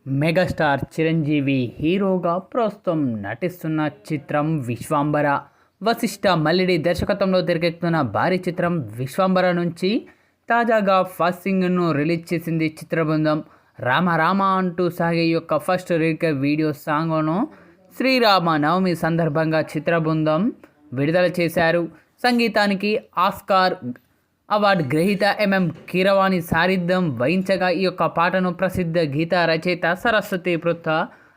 Megastar Chiranjeevi హీరోగా ప్రస్తుతం నటిస్తున్న చిత్రం విశ్వంబర. వశిష్ఠ మల్లిడి దర్శకత్వంలో తెరకెక్కుతున్న భారీ చిత్రం విశ్వంబర నుంచి తాజాగా ఫస్ట్ సింగిల్ను రిలీజ్ చేసింది చిత్రబృందం. రామ రామ అంటూ సాగే యొక్క ఫస్ట్ లిరిక్ వీడియో సాంగ్ను శ్రీరామ నవమి సందర్భంగా చిత్రబృందం విడుదల చేశారు. సంగీతానికి ఆస్కార్ అవార్డు గ్రహీత కీరవాణి సారథ్యం వహించగా ఈ యొక్క పాటను ప్రసిద్ధ గీత రచయిత సరస్వతి పృథ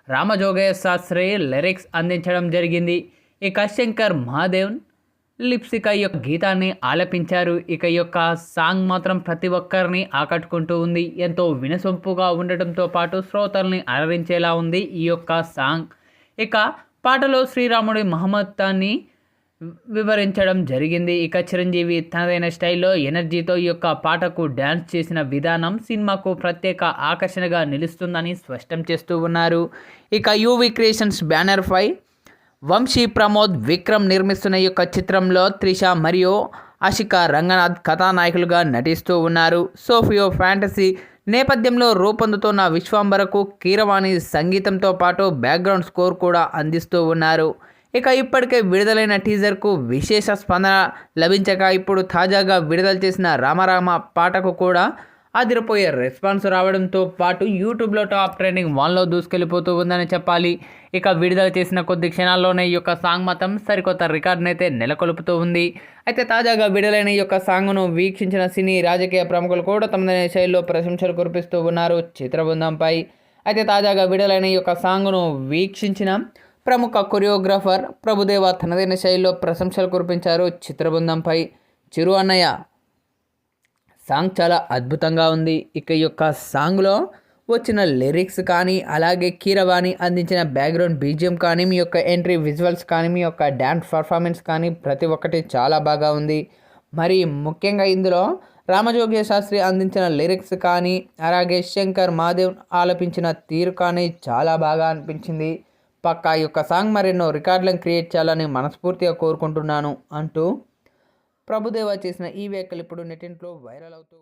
రామజోగయ్య శాస్త్రి లిరిక్స్ అందించడం జరిగింది. ఇక శంకర్ మహాదేవ్ లిప్సిక ఈ యొక్క గీతాన్ని ఆలపించారు. ఇక ఈ యొక్క సాంగ్ మాత్రం ప్రతి ఒక్కరిని ఆకట్టుకుంటూ ఉంది. ఎంతో వినసొంపుగా ఉండటంతో పాటు శ్రోతల్ని అలరించేలా ఉంది ఈ యొక్క సాంగ్. ఇక పాటలో శ్రీరాముడి మహమ్మత్తాన్ని వివరించడం జరిగింది. ఇక చిరంజీవి తనదైన స్టైల్లో ఎనర్జీతో ఈ యొక్క పాటకు డ్యాన్స్ చేసిన విధానం సినిమాకు ప్రత్యేక ఆకర్షణగా నిలుస్తుందని స్పష్టం చేస్తూ ఉన్నారు. ఇక యూవి క్రియేషన్స్ బ్యానర్పై వంశీ ప్రమోద్ విక్రమ్ నిర్మిస్తున్న ఈ యొక్క చిత్రంలో త్రిష మరియు ఆషికా రంగనాథ్ కథానాయకులుగా నటిస్తూ ఉన్నారు. సోఫియో ఫ్యాంటసీ నేపథ్యంలో రూపొందుతున్న విశ్వంబరకు కీరవాణి సంగీతంతో పాటు బ్యాక్గ్రౌండ్ స్కోర్ కూడా అందిస్తూ ఉన్నారు. ఇక ఇప్పటికే విడుదలైన టీజర్కు విశేష స్పందన లభించక ఇప్పుడు తాజాగా విడుదల చేసిన రామరామ పాటకు కూడా అదిరిపోయే రెస్పాన్స్ రావడంతో పాటు యూట్యూబ్లో టాప్ ట్రెండింగ్ 1లో దూసుకెళ్ళిపోతూ ఉందని చెప్పాలి. ఇక విడుదల చేసిన కొద్ది క్షణాల్లోనే ఈ యొక్క సాంగ్ మాత్రం సరికొత్త రికార్డునైతే నెలకొల్పుతూ ఉంది. అయితే తాజాగా విడుదలైన ఈ యొక్క సాంగ్ను వీక్షించిన సినీ రాజకీయ ప్రముఖులు కూడా తమదైన శైలిలో ప్రశంసలు కురిపిస్తూ ఉన్నారు చిత్రబృందంపై. అయితే తాజాగా విడుదలైన ఈ యొక్క సాంగ్ను వీక్షించిన ప్రముఖ కొరియోగ్రాఫర్ ప్రభుదేవ తనదైన శైలిలో ప్రశంసలు కురిపించారు చిత్రబృందంపై. చిరు అన్నయ్య సాంగ్ చాలా అద్భుతంగా ఉంది. ఇక ఈ యొక్క సాంగ్లో వచ్చిన లిరిక్స్ కానీ అలాగే కీరవాణి అందించిన బ్యాక్గ్రౌండ్ బీజిఎం కానీ మీ యొక్క ఎంట్రీ విజువల్స్ కానీ మీ యొక్క డ్యాన్స్ పర్ఫార్మెన్స్ కానీ ప్రతి ఒక్కటి చాలా బాగా ఉంది. మరి ముఖ్యంగా ఇందులో రామజోగయ్య శాస్త్రి అందించిన లిరిక్స్ కానీ అలాగే శంకర్ మహాదేవ్ ఆలపించిన తీరు కానీ చాలా బాగా అనిపించింది. పక్కా ఈ యొక్క సాంగ్ మరెన్నో రికార్డులను క్రియేట్ చేయాలని మనస్ఫూర్తిగా కోరుకుంటున్నాను అంటూ ప్రభుదేవ చేసిన ఈ వ్యాఖ్యలు ఇప్పుడు నెట్టింట్లో వైరల్ అవుతూ